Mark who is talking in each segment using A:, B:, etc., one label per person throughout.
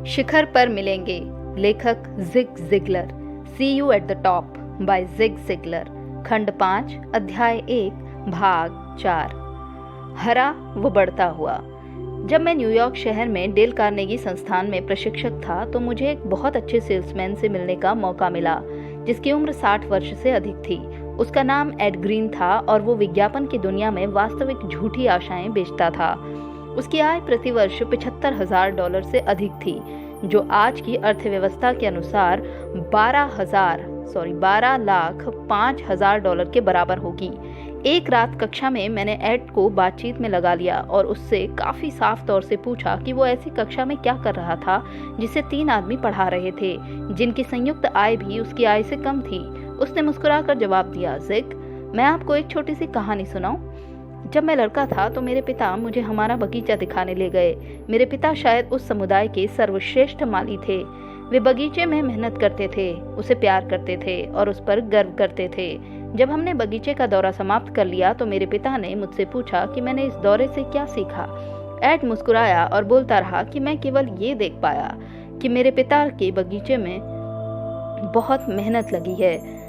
A: शिखर पर मिलेंगे। लेखक Zig Ziglar. See you at the top by Zig Ziglar. खंड 5 अध्याय 1 भाग 4। हरा वो बढ़ता हुआ। जब मैं न्यूयॉर्क शहर में डेल कार्नेगी संस्थान में प्रशिक्षक था तो मुझे एक बहुत अच्छे सेल्समैन से मिलने का मौका मिला जिसकी उम्र 60 वर्ष से अधिक थी। उसका नाम एड ग्रीन था और वो विज्ञापन की दुनिया में वास्तविक झूठी आशाएं बेचता था। उसकी आय प्रतिवर्ष $75,000 से अधिक थी, जो आज की अर्थव्यवस्था के अनुसार 12,05,000 के बराबर होगी। एक रात कक्षा में मैंने एड को बातचीत में लगा लिया और उससे काफी साफ तौर से पूछा कि वो ऐसी कक्षा में क्या कर रहा था जिसे 3 आदमी पढ़ा रहे थे, जिनकी संयुक्त आय भी उसकी आय से कम थी। उसने मुस्कुराकर जवाब दिया, जिग, मैं आपको एक छोटी सी कहानी सुनाऊं। जब मैं लड़का था तो मेरे पिता मुझे हमारा बगीचा दिखाने ले गए। मेरे पिता शायद उस समुदाय के सर्वश्रेष्ठ माली थे। वे बगीचे में मेहनत करते थे, उसे प्यार करते थे और उस पर गर्व करते थे। जब हमने बगीचे का दौरा समाप्त कर लिया तो मेरे पिता ने मुझसे पूछा कि मैंने इस दौरे से क्या सीखा। एड मुस्कुराया और बोलता रहा कि मैं केवल ये देख पाया कि मेरे पिता के बगीचे में बहुत मेहनत लगी है।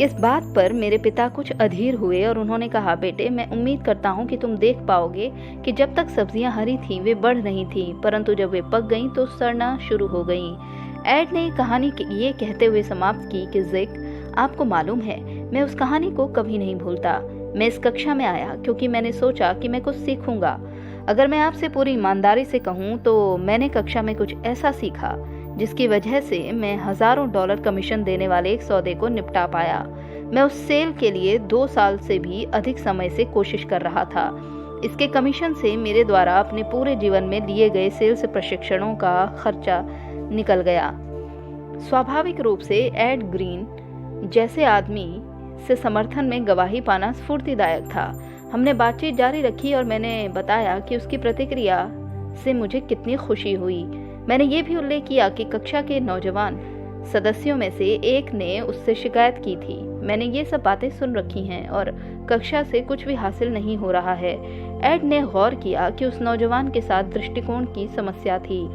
A: इस बात पर मेरे पिता कुछ अधीर हुए और उन्होंने कहा, बेटे, मैं उम्मीद करता हूँ कि तुम देख पाओगे कि जब तक सब्जियां हरी थीं वे बढ़ रही थीं, परंतु जब वे पक गईं तो सड़ना शुरू हो गईं। एड ने कहानी ये कहते हुए समाप्त की कि जिग, आपको मालूम है, मैं उस कहानी को कभी नहीं भूलता। मैं इस कक्षा में आया क्योंकि मैंने सोचा कि मैं कुछ सीखूंगा। अगर मैं आपसे पूरी ईमानदारी से कहूँ तो मैंने कक्षा में कुछ ऐसा सीखा जिसकी वजह से मैं हजारों डॉलर कमीशन देने वाले एक सौदे को निपटा पाया। मैं उस सेल के लिए 2 साल से भी अधिक समय से कोशिश कर रहा था। इसके कमीशन से मेरे द्वारा अपने पूरे जीवन में लिए गए सेल्स प्रशिक्षणों का खर्चा निकल गया। स्वाभाविक रूप से एड ग्रीन जैसे आदमी से समर्थन में गवाही पाना स्फूर्तिदायक था। हमने बातचीत जारी रखी और मैंने बताया कि उसकी प्रतिक्रिया से मुझे कितनी खुशी हुई। मैंने ये भी उल्लेख किया कि कक्षा के नौजवान सदस्यों में से एक ने उससे शिकायत की थी। मैंने ये सब बातें सुन रखी हैं और कक्षा से कुछ भी हासिल नहीं हो रहा है। एड ने गौर किया कि उस नौजवान के साथ दृष्टिकोण की समस्या थी।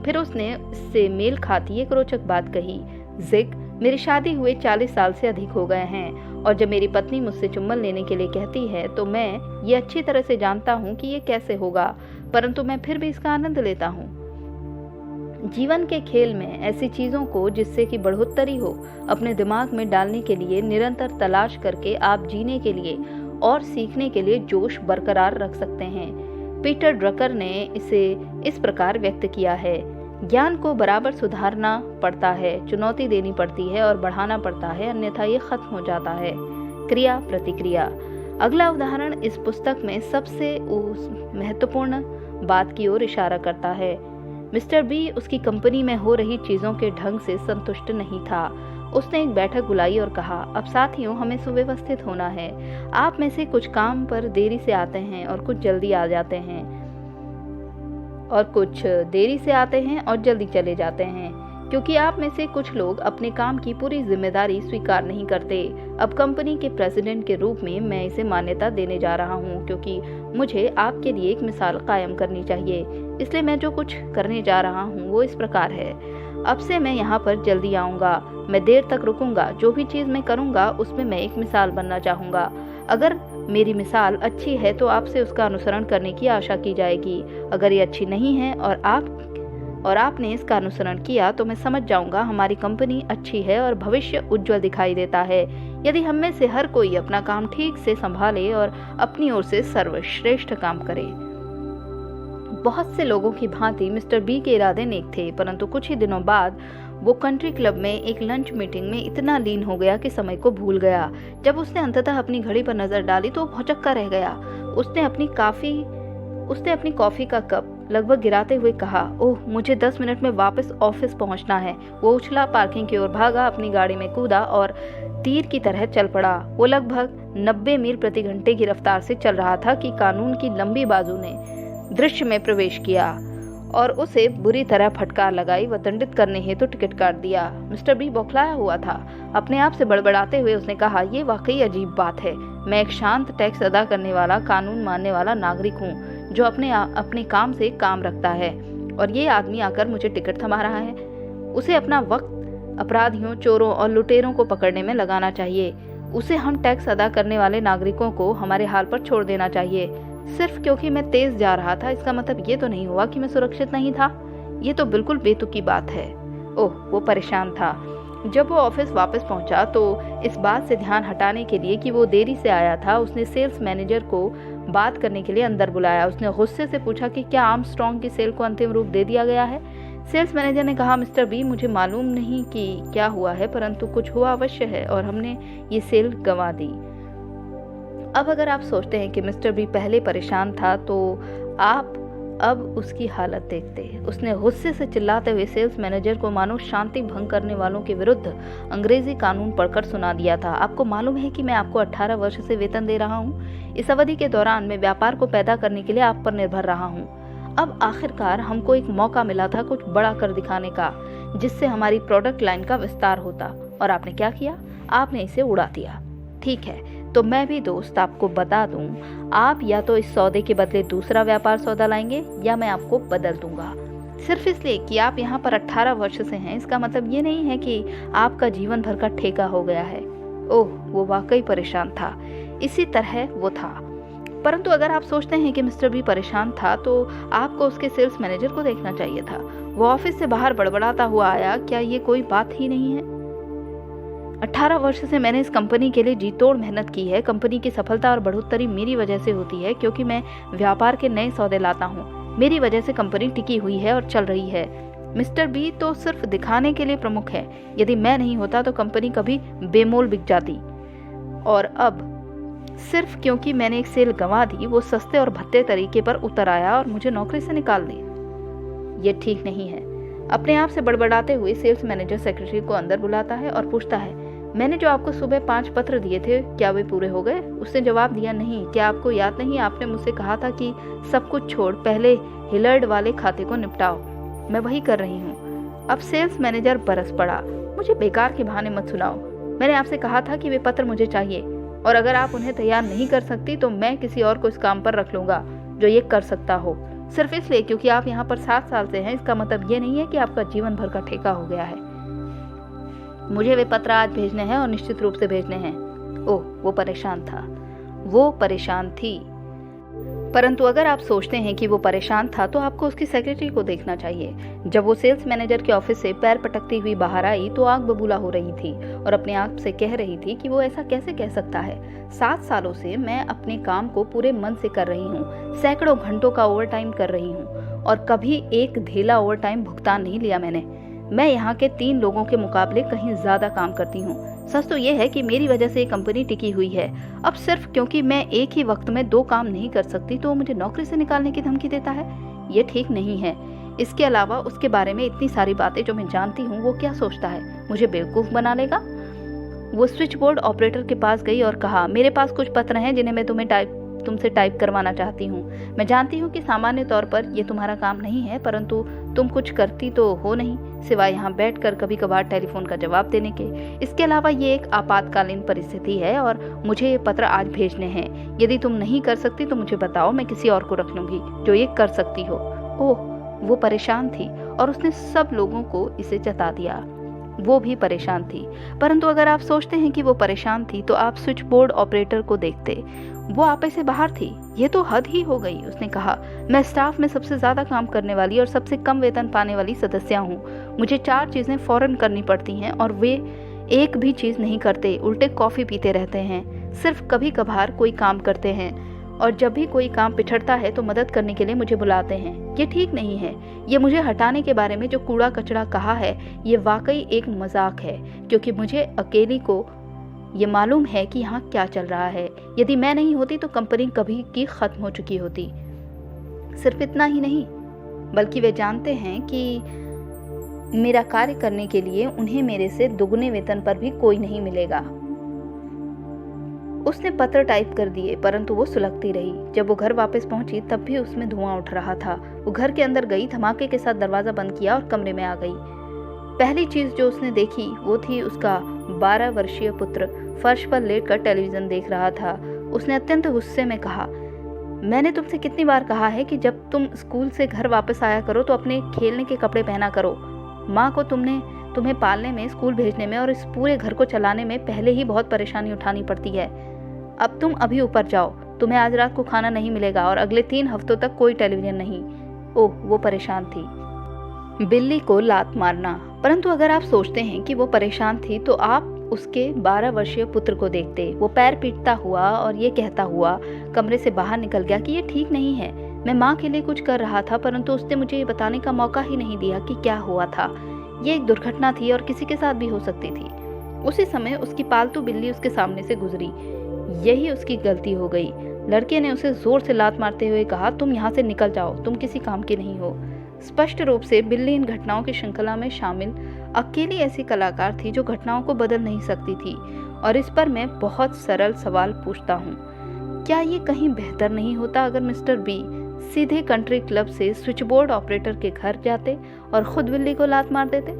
A: फिर उसने इससे मेल खाती एक रोचक बात कही, जिग, मेरी शादी हुए 40 साल से अधिक हो गए हैं और जब मेरी पत्नी मुझसे चुम्बन लेने के लिए कहती है तो मैं ये अच्छी तरह से जानता हूँ कि ये कैसे होगा, परंतु मैं फिर भी इसका आनंद लेता हूँ। जीवन के खेल में ऐसी चीजों को जिससे कि बढ़ोतरी हो अपने दिमाग में डालने के लिए निरंतर तलाश करके आप जीने के लिए और सीखने के लिए जोश बरकरार रख सकते हैं। पीटर ड्रकर ने इसे इस प्रकार व्यक्त किया है, ज्ञान को बराबर सुधारना पड़ता है, चुनौती देनी पड़ती है और बढ़ाना पड़ता है, अन्यथा ये खत्म हो जाता है। क्रिया प्रतिक्रिया। अगला उदाहरण इस पुस्तक में सबसे उस महत्वपूर्ण बात की ओर इशारा करता है। मिस्टर बी उसकी कंपनी में हो रही चीजों के ढंग से संतुष्ट नहीं था। उसने एक बैठक बुलाई और कहा, अब साथियों, हमें सुव्यवस्थित होना है। आप में से कुछ काम पर देरी से आते हैं और कुछ जल्दी आ जाते हैं और कुछ देरी से आते हैं और जल्दी चले जाते हैं, क्योंकि आप में से कुछ लोग अपने काम की पूरी जिम्मेदारी स्वीकार नहीं करते। अब कंपनी के प्रेसिडेंट के रूप में मैं इसे मान्यता देने जा रहा हूं, क्योंकि मुझे आपके लिए एक मिसाल कायम करनी चाहिए। इसलिए मैं जो कुछ करने जा रहा हूं वो इस प्रकार है। अब से मैं यहाँ पर जल्दी आऊंगा, मैं देर तक रुकूंगा। जो भी चीज मैं करूंगा उसमें मैं एक मिसाल बनना चाहूंगा। अगर मेरी मिसाल अच्छी है तो आपसे उसका अनुसरण करने की आशा की जाएगी। अगर ये अच्छी नहीं है और आपने इसका अनुसरण किया तो मैं समझ जाऊंगा हमारी कंपनी अच्छी है और भविष्य उज्जवल दिखाई देता है। यदि हम में से हर कोई अपना काम ठीक से संभाले और अपनी ओर से सर्वश्रेष्ठ काम करे। बहुत से लोगों की भांति मिस्टर बी के इरादे नेक थे, परंतु कुछ ही दिनों बाद वो कंट्री क्लब में एक लंच मीटिंग में इतना लीन हो गया कि समय को भूल गया। जब उसने अंततः अपनी घड़ी पर नजर डाली तो वो भौचक्का रह गया। उसने अपनी कॉफी का कप लगभग गिराते हुए कहा, ओह, मुझे 10 मिनट में वापस ऑफिस पहुंचना है। वो उछला, पार्किंग की ओर भागा, अपनी गाड़ी में कूदा और तीर की तरह चल पड़ा। वो लगभग 90 मील प्रति घंटे की रफ्तार से चल रहा था कि कानून की लंबी बाजू ने दृश्य में प्रवेश किया और उसे बुरी तरह फटकार लगाई व दंडित करने हेतु टिकट काट दिया। मिस्टर बी बौखलाया हुआ था। अपने आप से बड़बड़ाते हुए उसने कहा, ये वाकई अजीब बात है। मैं एक शांत, टैक्स अदा करने वाला, कानून मानने वाला नागरिक हूँ जो अपने काम से काम रखता है। और ये आदमी आकर मुझे टिकट थमा रहा है। उसे अपना वक्त अपराधियों, चोरों और लुटेरों को पकड़ने में लगाना चाहिए। उसे हम टैक्स अदा करने वाले नागरिकों को हमारे हाल पर छोड़ देना चाहिए। सिर्फ क्योंकि मैं तेज जा रहा था इसका मतलब ये तो नहीं हुआ कि मैं सुरक्षित नहीं था। ये तो बिल्कुल बेतुकी बात है। ओह, वो परेशान था। जब वो ऑफिस वापस पहुंचा तो इस बात से ध्यान हटाने के लिए कि वो देरी से आया था, उसने सेल्स मैनेजर को बात करने के लिए अंदर बुलाया। उसने गुस्से से पूछा कि क्या आर्मस्ट्रॉन्ग की सेल को अंतिम रूप दे दिया गया है। सेल्स मैनेजर ने कहा, मिस्टर बी, मुझे मालूम नहीं कि क्या हुआ है, परंतु कुछ हुआ अवश्य है और हमने ये सेल गंवा दी। अब अगर आप सोचते हैं कि मिस्टर बी पहले परेशान था तो आप अब उसकी हालत देखते। उसने गुस्से से चिल्लाते हुए सेल्स मैनेजर को मानो शांति भंग करने वालों के विरुद्ध अंग्रेजी कानून पढ़कर सुना दिया था। आपको मालूम है कि मैं आपको 18 वर्ष से वेतन दे रहा हूँ। इस अवधि के दौरान मैं व्यापार को पैदा करने के लिए आप पर निर्भर रहा हूँ। अब आखिरकार हमको एक मौका मिला था कुछ बड़ा कर दिखाने का, जिससे हमारी प्रोडक्ट लाइन का विस्तार होता, और आपने क्या किया? आपने इसे उड़ा दिया। ठीक है, तो मैं भी दोस्त आपको बता दूं, आप या तो इस सौदे के बदले दूसरा व्यापार सौदा लाएंगे या मैं आपको बदल दूंगा। सिर्फ इसलिए कि आप यहाँ पर 18 वर्ष से हैं, इसका मतलब ये नहीं है कि आपका जीवन भर का ठेका हो गया है। ओह, वो वाकई परेशान था। इसी तरह वो था। परंतु अगर आप सोचते हैं कि मिस्टर बी परेशान था तो आपको उसके सेल्स मैनेजर को देखना चाहिए था। वो ऑफिस से बाहर बड़बड़ाता हुआ आया। क्या ये कोई बात ही नहीं है? 18 वर्ष से मैंने इस कंपनी के लिए जी तोड़ मेहनत की है। कंपनी की सफलता और बढ़ोतरी मेरी वजह से होती है, क्योंकि मैं व्यापार के नए सौदे लाता हूँ। मेरी वजह से कंपनी टिकी हुई है और चल रही है। मिस्टर बी तो सिर्फ दिखाने के लिए प्रमुख है। यदि मैं नहीं होता तो कंपनी कभी बेमोल बिक जाती। और अब सिर्फ क्योंकि मैंने एक सेल गंवा दी, वो सस्ते और भद्दे तरीके पर उतर आया और मुझे नौकरी से निकाल दी। ये ठीक नहीं है। अपने आप से बड़बड़ाते हुए सेल्स मैनेजर सेक्रेटरी को अंदर बुलाता है और पूछता है, मैंने जो आपको सुबह 5 पत्र दिए थे, क्या वे पूरे हो गए? उसने जवाब दिया, नहीं। क्या आपको याद नहीं, आपने मुझसे कहा था कि सब कुछ छोड़ पहले हिलर्ड वाले खाते को निपटाओ। मैं वही कर रही हूँ। अब सेल्स मैनेजर बरस पड़ा, मुझे बेकार के बहाने मत सुनाओ। मैंने आपसे कहा था कि वे पत्र मुझे चाहिए, और अगर आप उन्हें तैयार नहीं कर सकती तो मैं किसी और को इस काम पर रख लूंगा जो ये कर सकता हो। सिर्फ इसलिए क्योंकि आप यहाँ पर 7 साल से हैं, इसका मतलब ये नहीं है कि आपका जीवन भर का ठेका हो गया है। मुझे वे पत्र आज भेजने हैं और निश्चित रूप से भेजने हैं। ओह, वो परेशान था। वो परेशान थी। परंतु अगर आप सोचते हैं कि वो परेशान था तो आपको उसकी सेक्रेटरी को देखना चाहिए। जब वो सेल्स मैनेजर के ऑफिस से पैर पटकती हुई बाहर आई तो आग बबूला हो रही थी और अपने आप से कह रही थी कि वो ऐसा कैसे कह सकता है। 7 सालों से मैं अपने काम को पूरे मन से कर रही हूँ, सैकड़ों घंटों का ओवरटाइम कर रही हूँ और कभी एक ढेला ओवरटाइम भुगतान नहीं लिया मैंने। मैं यहाँ के 3 लोगों के मुकाबले कहीं ज्यादा काम करती हूँ। सच तो यह है कि मेरी वजह से ये कंपनी टिकी हुई है। अब सिर्फ क्योंकि मैं एक ही वक्त में 2 काम नहीं कर सकती तो वो मुझे नौकरी से निकालने की धमकी देता है। ये ठीक नहीं है। इसके अलावा उसके बारे में इतनी सारी बातें जो मैं जानती हूँ, वो क्या सोचता है, मुझे बेवकूफ बना लेगा? वो स्विच बोर्ड ऑपरेटर के पास गई और कहा, मेरे पास कुछ पत्र हैं जिन्हें मैं तुमसे टाइप करवाना चाहती हूँ। मैं जानती हूँ कि सामान्य तौर पर ये तुम्हारा काम नहीं है, परंतु तुम कुछ करती तो हो नहीं सिवाय यहाँ बैठकर कभी कभार टेलीफोन का जवाब देने के। इसके अलावा ये एक आपातकालीन परिस्थिति है और मुझे ये पत्र आज भेजने हैं। यदि तुम नहीं कर सकती तो मुझे बताओ, मैं किसी और को रख लूंगी जो ये कर सकती हो। ओह, वो परेशान थी और उसने सब लोगों को इसे जता दिया। वो भी परेशान थी। परंतु अगर आप सोचते हैं कि वो परेशान थी तो आप स्विच बोर्ड ऑपरेटर को देखते। वो आपे से बाहर थी। ये तो हद ही हो गई। उसने कहा, मैं स्टाफ में सबसे ज्यादा काम करने वाली और सबसे कम वेतन पाने वाली सदस्य हूँ। मुझे 4 चीजें फौरन करनी पड़ती हैं और वे एक भी चीज नहीं करते, उल्टे कॉफी पीते रहते हैं। सिर्फ कभी कभार कोई काम करते हैं और जब भी कोई काम पिछड़ता है तो मदद करने के लिए मुझे बुलाते हैं। ये ठीक नहीं है। ये मुझे हटाने के बारे में जो कूड़ा कचड़ा कहा है, ये वाकई एक मजाक है, क्योंकि मुझे अकेली को ये मालूम है कि यहाँ क्या चल रहा है। यदि मैं नहीं होती तो कंपनी कभी की खत्म हो चुकी होती। सिर्फ इतना ही नहीं, बल्कि वे जानते हैं कि मेरा कार्य करने के लिए उन्हें मेरे से दुगने वेतन पर भी कोई नहीं मिलेगा। उसने पत्र टाइप कर दिए, परंतु वो सुलगती रही। जब वो घर वापस पहुंची तब भी उसमें धुआं उठ रहा था। वो घर के अंदर गई, धमाके के साथ दरवाजा बंद किया और कमरे में आ गई। पहली चीज जो उसने देखी वो थी उसका 12 वर्षीय पुत्र फर्श पर लेटकर टेलीविजन देख रहा था। उसने अत्यंत गुस्से में कहा, मैंने तुमसे कितनी बार कहा है कि जब तुम स्कूल से घर वापस आया करो तो अपने खेलने के कपड़े पहना करो। माँ को तुम्हें पालने में, स्कूल भेजने में और इस पूरे घर को चलाने में पहले ही बहुत परेशानी उठानी पड़ती है। अब तुम अभी ऊपर जाओ, तुम्हें आज रात को खाना नहीं मिलेगा और अगले 3 हफ्तों तक कोई टेलीविजन नहीं। ओह, वो परेशान थी। बिल्ली को लात मारना। परंतु अगर आप सोचते हैं कि वो परेशान थी तो आप उसके 12 वर्षीय पुत्र को देखते। वो पैर पीटता हुआ और ये कहता हुआ कमरे से बाहर निकल गया कि ये ठीक नहीं है। मैं माँ के लिए कुछ कर रहा था, परंतु उसने मुझे ये बताने का मौका ही नहीं दिया कि क्या हुआ था। ये एक दुर्घटना थी और किसी के साथ भी हो सकती थी। उसी समय उसकी पालतू बिल्ली उसके सामने से गुजरी। यही उसकी गलती हो गई। लड़के ने उसे जोर से लात मारते हुए कहा, तुम यहाँ से निकल जाओ, तुम किसी काम की नहीं हो। स्पष्ट रूप से बिल्ली इन घटनाओं की श्रृंखला में शामिल अकेली ऐसी कलाकार थी जो घटनाओं को बदल नहीं सकती थी। और इस पर मैं बहुत सरल सवाल पूछता हूँ, क्या ये कहीं बेहतर नहीं होता अगर मिस्टर बी सीधे कंट्री क्लब से स्विचबोर्ड ऑपरेटर के घर जाते और खुद बिल्ली को लात मार देते?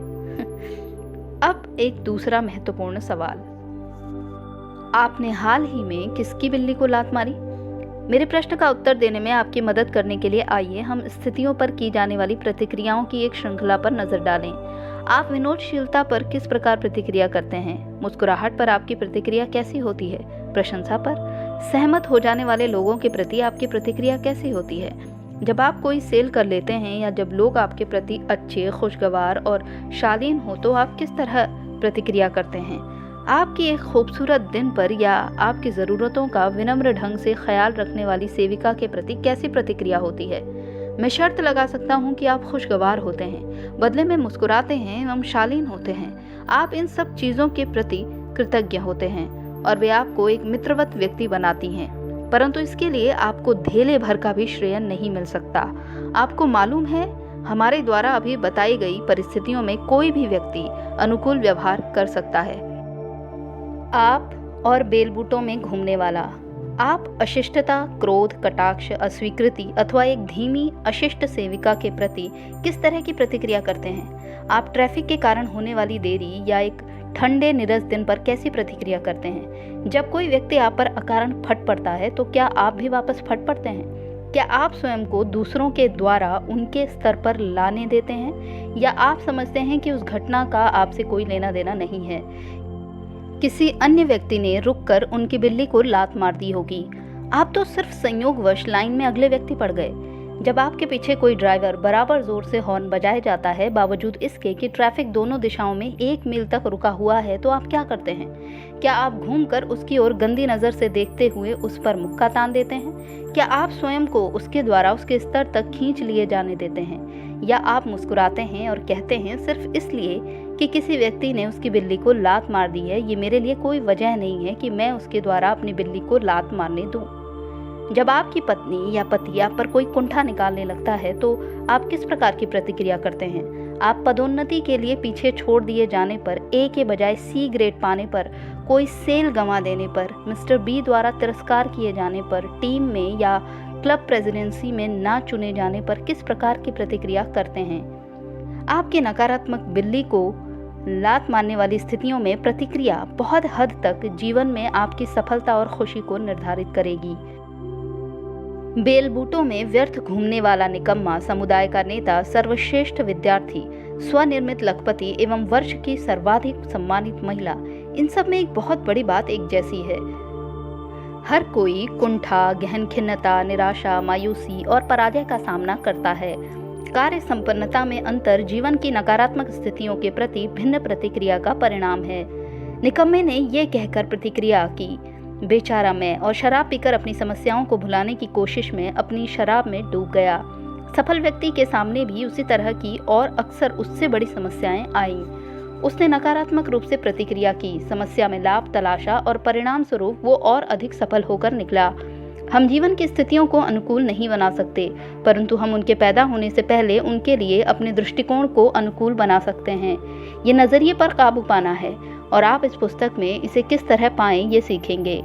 A: अब एक दूसरा महत्वपूर्ण सवाल, आपने हाल ही में किसकी बिल्ली को लात मारी? मेरे प्रश्न का उत्तर देने में आपकी मदद करने के लिए आइए हम स्थितियों पर की जाने वाली प्रतिक्रियाओं की एक श्रृंखला पर नजर डालें। आप विनोदशीलता पर किस प्रकार प्रतिक्रिया करते हैं? मुस्कुराहट पर आपकी प्रतिक्रिया कैसी होती है? प्रशंसा पर, सहमत हो जाने वाले लोगों के प्रति आपकी प्रतिक्रिया कैसी होती है? जब आप कोई सेल कर लेते हैं या जब लोग आपके प्रति अच्छे, खुशगवार और शालीन हो तो आप किस तरह प्रतिक्रिया करते हैं? आपकी एक खूबसूरत दिन पर या आपकी ज़रूरतों का विनम्र ढंग से ख्याल रखने वाली सेविका के प्रति कैसी प्रतिक्रिया होती है? मैं शर्त लगा सकता हूँ कि आप खुशगवार होते हैं, बदले में मुस्कुराते हैं एवं शालीन होते हैं। आप इन सब चीज़ों के प्रति कृतज्ञ होते हैं और वे आपको एक मित्रवत व्यक्ति बनाती हैं। परंतु इसके लिए आपको धेले भर का भी श्रेय नहीं मिल सकता। आपको मालूम है, हमारे द्वारा अभी बताई गई परिस्थितियों में कोई भी व्यक्ति अनुकूल व्यवहार कर सकता है। आप और बेलबूटों में घूमने वाला। आप अशिष्टता, क्रोध, कटाक्ष, अस्वीकृति अथवा एक धीमी अशिष्ट सेविका के प्रति किस तरह की प्रतिक्रिया करते हैं? आप ट्रैफिक के कारण होने वाली देरी या एक ठंडे निरस दिन पर कैसी प्रतिक्रिया करते हैं? जब कोई व्यक्ति आप पर अकारण फट पड़ता है तो क्या आप भी वापस फट पड़ते हैं? क्या आप स्वयं को दूसरों के द्वारा उनके स्तर पर लाने देते हैं या आप समझते हैं कि उस घटना का आपसे कोई लेना देना नहीं है? किसी अन्य व्यक्ति ने रुककर उनकी बिल्ली को लात मार दी होगी। आप तो सिर्फ संयोगवश लाइन में अगले व्यक्ति पड़ गए। जब आपके पीछे कोई ड्राइवर बराबर जोर से हॉर्न बजाए जाता है, बावजूद इसके कि ट्रैफिक दोनों दिशाओं में 1 मील तक रुका हुआ है, तो आप क्या करते हैं? क्या आप घूमकर उसकी ओर गंदी नज़र से देखते हुए उस पर मुक्का तान देते हैं? क्या आप स्वयं को उसके द्वारा उसके स्तर तक खींच लिए जाने देते हैं? या आप मुस्कुराते हैं और कहते हैं, सिर्फ इसलिए कि किसी व्यक्ति ने उसकी बिल्ली को लात मार दी है, ये मेरे लिए कोई वजह नहीं है कि मैं उसके द्वारा अपनी बिल्ली को लात मारने दूं। जब आपकी पत्नी या पति आप पर कोई कुंठा निकालने लगता है तो आप किस प्रकार की प्रतिक्रिया करते हैं? आप पदोन्नति के लिए पीछे छोड़ दिए जाने पर, ए के बजाय सी ग्रेड पाने पर, कोई सेल गंवा देने पर, मिस्टर बी द्वारा तिरस्कार किए जाने पर, टीम में या क्लब प्रेसिडेंसी में ना चुने जाने पर किस प्रकार की प्रतिक्रिया करते हैं? आपकी नकारात्मक बिल्ली को लात मारने वाली स्थितियों में प्रतिक्रिया बहुत हद तक जीवन में आपकी सफलता और खुशी को निर्धारित करेगी। बेलबूटों में व्यर्थ घूमने वाला निकम्मा, समुदाय का नेता, सर्वश्रेष्ठ विद्यार्थी, स्वनिर्मित लखपति एवं वर्ष की सर्वाधिक सम्मानित महिला, इन सब में एक बहुत बड़ी बात एक जैसी है। हर कोई कुंठा, गहन खिन्नता, निराशा, मायूसी और पराजय का सामना करता है। कार्य संपन्नता में अंतर जीवन की नकारात्मक स्थितियों के प्रति भिन्न प्रतिक्रिया का परिणाम है। निकम्मे ने यह कहकर प्रतिक्रिया की, बेचारा मैं, और शराब पीकर अपनी समस्याओं को भुलाने की कोशिश में अपनी शराब में डूब गया। सफल व्यक्ति के सामने भी उसी तरह की और अक्सर उससे बड़ी समस्याएं आईं। उसने नकारात्मक रूप से प्रतिक्रिया की, समस्या में लाभ तलाशा और परिणाम स्वरूप वो और अधिक सफल होकर निकला। हम जीवन की स्थितियों को अनुकूल नहीं बना सकते, परंतु हम उनके पैदा होने से पहले उनके लिए अपने दृष्टिकोण को अनुकूल बना सकते हैं। ये नजरिए पर काबू पाना है और आप इस पुस्तक में इसे किस तरह पाएं ये सीखेंगे।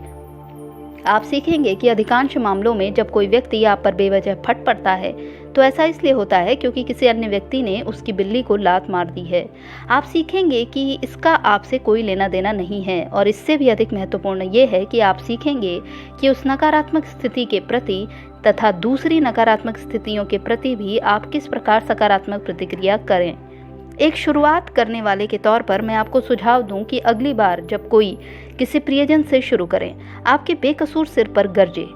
A: आप सीखेंगे कि अधिकांश मामलों में जब कोई व्यक्ति आप पर बेवजह फट पड़ता है तो ऐसा इसलिए होता है क्योंकि किसी अन्य व्यक्ति ने उसकी बिल्ली को लात मार दी है। आप सीखेंगे कि इसका आपसे कोई लेना देना नहीं है, और इससे भी अधिक महत्वपूर्ण ये है कि आप सीखेंगे कि उस नकारात्मक स्थिति के प्रति तथा दूसरी नकारात्मक स्थितियों के प्रति भी आप किस प्रकार सकारात्मक प्रतिक्रिया करें। एक शुरुआत करने वाले के तौर पर मैं आपको सुझाव दूं कि अगली बार जब कोई किसी प्रियजन से शुरू करें, आपके बेकसूर सिर पर गरजे,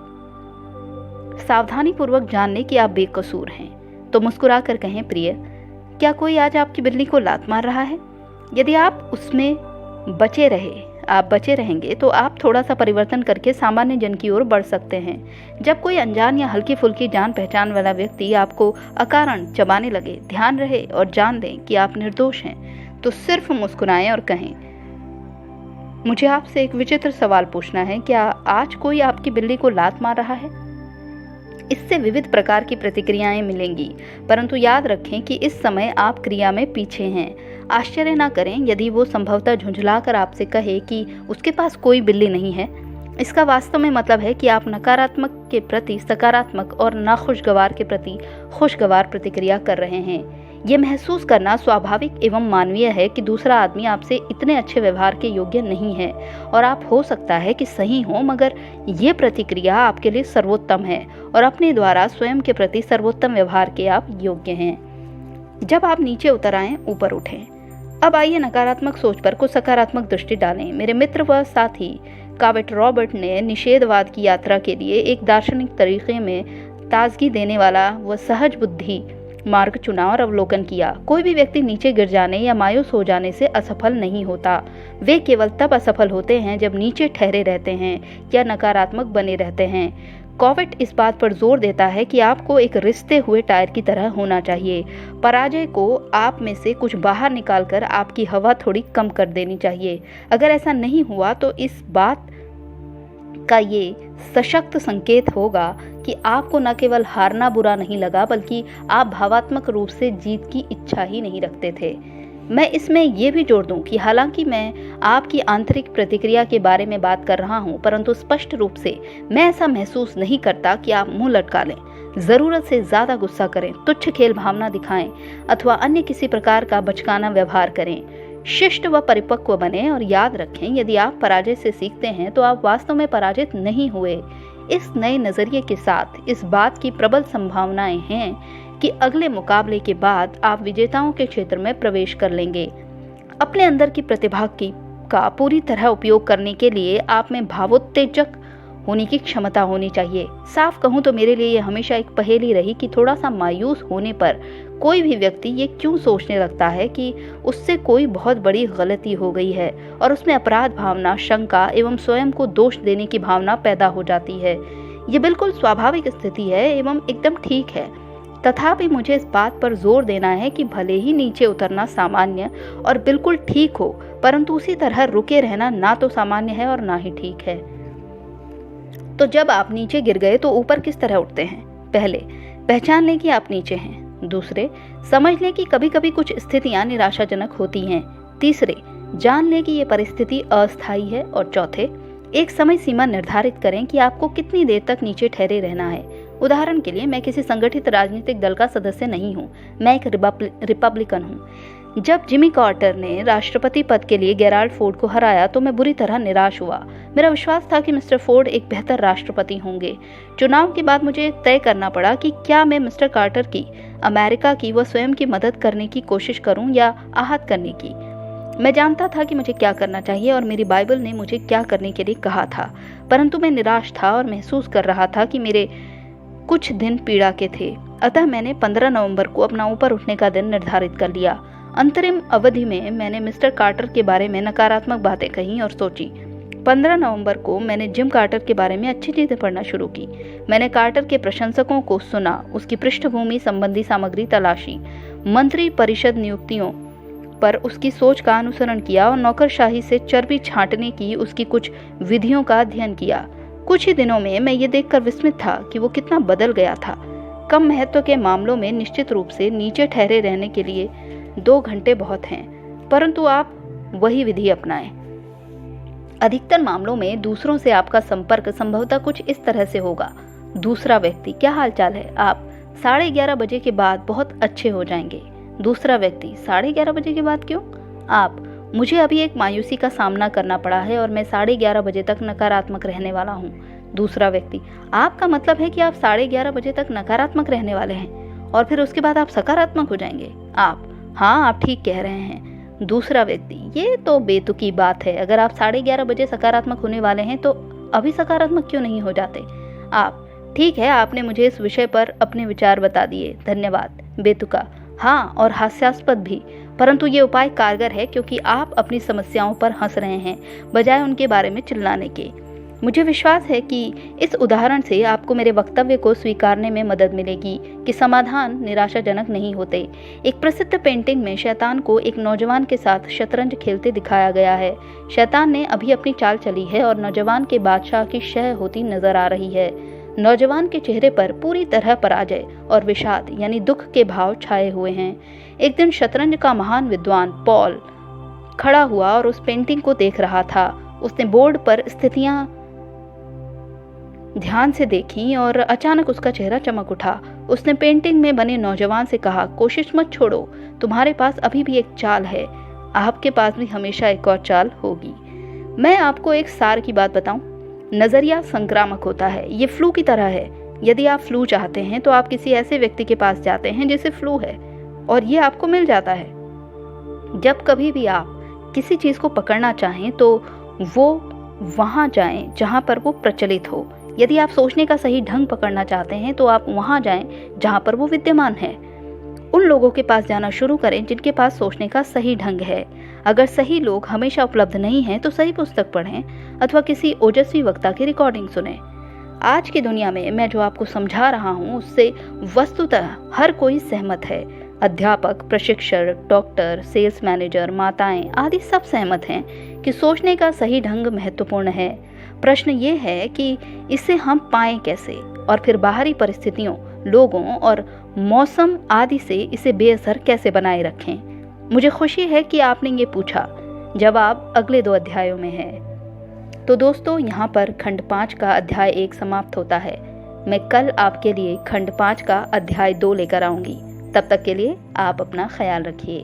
A: सावधानी पूर्वक जान लें कि आप बेकसूर हैं, तो मुस्कुराकर कहें, प्रिय, क्या कोई आज आपकी बिल्ली को लात मार रहा है? यदि आप बचे रहेंगे तो आप थोड़ा सा परिवर्तन करके सामान्य जन की ओर बढ़ सकते हैं। जब कोई अनजान या हल्की फुल्की जान पहचान वाला व्यक्ति आपको अकारण चबाने लगे, ध्यान रहे और जान दें कि आप निर्दोष हैं, तो सिर्फ मुस्कुराएं और कहें, मुझे आपसे एक विचित्र सवाल पूछना है, क्या आज कोई आपकी बिल्ली को लात मार रहा है? इससे विविध प्रकार की प्रतिक्रियाएं मिलेंगी, परंतु याद रखें कि इस समय आप क्रिया में पीछे हैं। आश्चर्य ना करें यदि वो संभवतः झुंझलाकर आपसे कहे कि उसके पास कोई बिल्ली नहीं है। इसका वास्तव में मतलब है कि आप नकारात्मक के प्रति सकारात्मक और नाखुशगवार के प्रति खुशगवार प्रतिक्रिया कर रहे हैं। ये महसूस करना स्वाभाविक एवं मानवीय है कि दूसरा आदमी आपसे इतने अच्छे व्यवहार के योग्य नहीं है और आप हो सकता है कि सही हो, मगर ये प्रतिक्रिया आपके लिए सर्वोत्तम है और अपने द्वारा स्वयं के प्रति सर्वोत्तम व्यवहार के आप योग्य हैं। जब आप नीचे उतर आएं, ऊपर उठें। अब आइए नकारात्मक सोच पर कुछ सकारात्मक दृष्टि डालें। मेरे मित्र व साथी कावेट रॉबर्ट ने निषेधवाद की यात्रा के लिए एक दार्शनिक तरीके में ताजगी देने वाला व सहज बुद्धि मार्ग चुना और अवलोकन किया। कोई भी व्यक्ति नीचे गिर जाने या मायूस हो जाने से असफल नहीं होता। वे केवल तब असफल होते हैं जब नीचे ठहरे रहते हैं या नकारात्मक बने रहते हैं। कॉवेट इस बात पर जोर देता है कि आपको एक रिश्ते हुए टायर की तरह होना चाहिए। पराजय को आप में से कुछ बाहर निकालकर आपकी हवा थोड़ी कम कर देनी चाहिए। अगर ऐसा नहीं हुआ तो इस बात का ये सशक्त संकेत होगा कि आपको न केवल हारना बुरा नहीं लगा, बल्कि आप भावात्मक रूप से जीत की इच्छा ही नहीं रखते थे। मैं इसमें यह भी जोड़ दूं कि हालांकि मैं आपकी आंतरिक प्रतिक्रिया के बारे में बात कर रहा हूं, परंतु स्पष्ट रूप से मैं ऐसा महसूस नहीं करता कि आप मुंह लटका लें, जरूरत से ज्यादा गुस्सा करें, तुच्छ खेल भावना दिखाएं अथवा अन्य किसी प्रकार का बचकाना व्यवहार करें। शिष्ट व परिपक्व बने और याद रखें, यदि आप पराजय से सीखते हैं तो आप वास्तव में पराजित नहीं हुए। इस नए नजरिए के साथ इस बात की प्रबल संभावनाएं हैं कि अगले मुकाबले के बाद आप विजेताओं के क्षेत्र में प्रवेश कर लेंगे। अपने अंदर की प्रतिभा का पूरी तरह उपयोग करने के लिए आप में भावोत्तेजक होने की क्षमता होनी चाहिए। साफ कहूं तो मेरे लिए यह हमेशा एक पहेली रही कि थोड़ा सा मायूस होने पर कोई भी व्यक्ति ये क्यों सोचने लगता है कि उससे कोई बहुत बड़ी गलती हो गई है और उसमें अपराध भावना, शंका एवं स्वयं को दोष देने की भावना पैदा हो जाती है। ये बिल्कुल स्वाभाविक स्थिति है एवं एकदम ठीक है। तथापि मुझे इस बात पर जोर देना है कि भले ही नीचे उतरना सामान्य और बिल्कुल ठीक हो, परंतु उसी तरह रुके रहना ना तो सामान्य है और ना ही ठीक है। तो जब आप नीचे गिर गए तो ऊपर किस तरह उठते हैं? पहले, पहचान लें कि आप नीचे हैं। दूसरे, समझ लें कि कभी कभी कुछ स्थितियां निराशाजनक होती हैं। तीसरे, जान लें कि ये परिस्थिति अस्थायी है। और चौथे, एक समय सीमा निर्धारित करें कि आपको कितनी देर तक नीचे ठहरे रहना है। उदाहरण के लिए, मैं किसी संगठित राजनीतिक दल का सदस्य नहीं हूँ, मैं एक रिपब्लिकन हूँ। जब जिमी कार्टर ने राष्ट्रपति पद के लिए गेराल्ड फोर्ड को हराया तो मैं बुरी तरह निराश हुआ। मेरा विश्वास था कि मिस्टर फोर्ड एक बेहतर राष्ट्रपति होंगे। चुनाव के बाद मुझे तय करना पड़ा कि क्या मैं मिस्टर कार्टर की, अमेरिका की व स्वयं की मदद करने की कोशिश करूं या आहत करने की। मैं जानता था कि मुझे क्या करना चाहिए और मेरी बाइबल ने मुझे क्या करने के लिए कहा था, परंतु मैं निराश था और महसूस कर रहा था कि मेरे कुछ दिन पीड़ा के थे। अतः मैंने 15 नवंबर को अपना ऊपर उठने का दिन निर्धारित कर लिया। अंतरिम अवधि में मैंने मिस्टर कार्टर के बारे में नकारात्मक बातें कही और सोची। 15 नवंबर को मैंने जिम कार्टर के बारे में अच्छी चीजें पढ़ना शुरू की। मैंने कार्टर के प्रशंसकों को सुना, उसकी पृष्ठभूमि संबंधी सामग्री तलाशी, मंत्री परिषद नियुक्तियों पर उसकी सोच का अनुसरण किया और नौकरशाही से चर्बी छांटने की उसकी कुछ विधियों का अध्ययन किया। कुछ ही दिनों में मैं ये देखकर विस्मित था कि वो कितना बदल गया था। कम महत्व के मामलों में निश्चित रूप से नीचे ठहरे रहने के लिए 2 घंटे बहुत हैं, परंतु आप वही विधि अपनाएं। अधिकतर मामलों में दूसरों से आपका संपर्क संभवतः कुछ इस तरह से होगा। दूसरा व्यक्ति, क्या हालचाल है? आप 11:30 बजे के बाद बहुत अच्छे हो जाएंगे। दूसरा व्यक्ति, 11:30 बजे के बाद क्यों? आप, मुझे अभी एक मायूसी का सामना करना पड़ा है और मैं 11:30 बजे तक नकारात्मक रहने वाला हूँ। दूसरा व्यक्ति, आपका मतलब है कि आप 11:30 बजे तक नकारात्मक रहने वाले हैं और फिर उसके बाद आप सकारात्मक हो जाएंगे। आप, हाँ, आप ठीक कह रहे हैं। दूसरा व्यक्ति, ये तो बेतुकी बात है। अगर आप 11:30 बजे सकारात्मक होने वाले हैं तो अभी सकारात्मक क्यों नहीं हो जाते? आप, ठीक है, आपने मुझे इस विषय पर अपने विचार बता दिए, धन्यवाद। बेतुका, हाँ, और हास्यास्पद भी, परंतु ये उपाय कारगर है क्योंकि आप अपनी समस्याओं पर हंस रहे हैं बजाय उनके बारे में चिल्लाने के। मुझे विश्वास है कि इस उदाहरण से आपको मेरे वक्तव्य को स्वीकारने में मदद मिलेगी कि समाधान निराशाजनक नहीं होते। एक प्रसिद्ध पेंटिंग में शैतान को एक नौजवान के साथ शतरंज खेलते दिखाया गया है। शैतान ने अभी अपनी चाल चली है और नौजवान के बादशाह की शह होती नजर आ रही है। नौजवान के चेहरे पर पूरी तरह पराजय और विषाद यानी दुख के भाव छाए हुए हैं। एक दिन शतरंज का महान विद्वान पॉल खड़ा हुआ और उस पेंटिंग को देख रहा था। उसने बोर्ड पर स्थितियां ध्यान से देखी और अचानक उसका चेहरा चमक उठा। उसने पेंटिंग में बने नौजवान से कहा, कोशिश मत छोड़ो, तुम्हारे पास अभी भी एक चाल है, आपके पास भी हमेशा एक और चाल होगी। मैं आपको एक सार की बात बताऊं, नजरिया संक्रामक होता है, ये फ्लू की तरह है। यदि आप फ्लू चाहते हैं तो आप किसी ऐसे व्यक्ति के पास जाते हैं जिसे फ्लू है और ये आपको मिल जाता है। जब कभी भी आप किसी चीज को पकड़ना चाहें तो वो वहां जाएं जहां पर वो प्रचलित हो। यदि आप सोचने का सही ढंग पकड़ना चाहते हैं तो आप वहां जाएं जहां पर वो विद्यमान है। उन लोगों के पास जाना शुरू करें जिनके पास सोचने का सही ढंग है। अगर सही लोग हमेशा उपलब्ध नहीं हैं तो सही पुस्तक पढ़ें अथवा किसी ओजस्वी वक्ता की रिकॉर्डिंग सुनें। आज की दुनिया में मैं जो आपको समझा रहा हूँ उससे वस्तुतः हर कोई सहमत है। अध्यापक, प्रशिक्षक, डॉक्टर, सेल्स मैनेजर, माताएं आदि सब सहमत हैं कि सोचने का सही ढंग महत्वपूर्ण है। प्रश्न ये है कि इसे हम पाएं कैसे और फिर बाहरी परिस्थितियों, लोगों और मौसम आदि से इसे बेअसर कैसे बनाए रखें। मुझे खुशी है कि आपने ये पूछा। जवाब अगले 2 अध्यायों में है। तो दोस्तों, यहाँ पर खंड 5 का अध्याय 1 समाप्त होता है। मैं कल आपके लिए खंड 5 का अध्याय 2 लेकर आऊंगी। तब तक के लिए आप अपना ख्याल रखिए।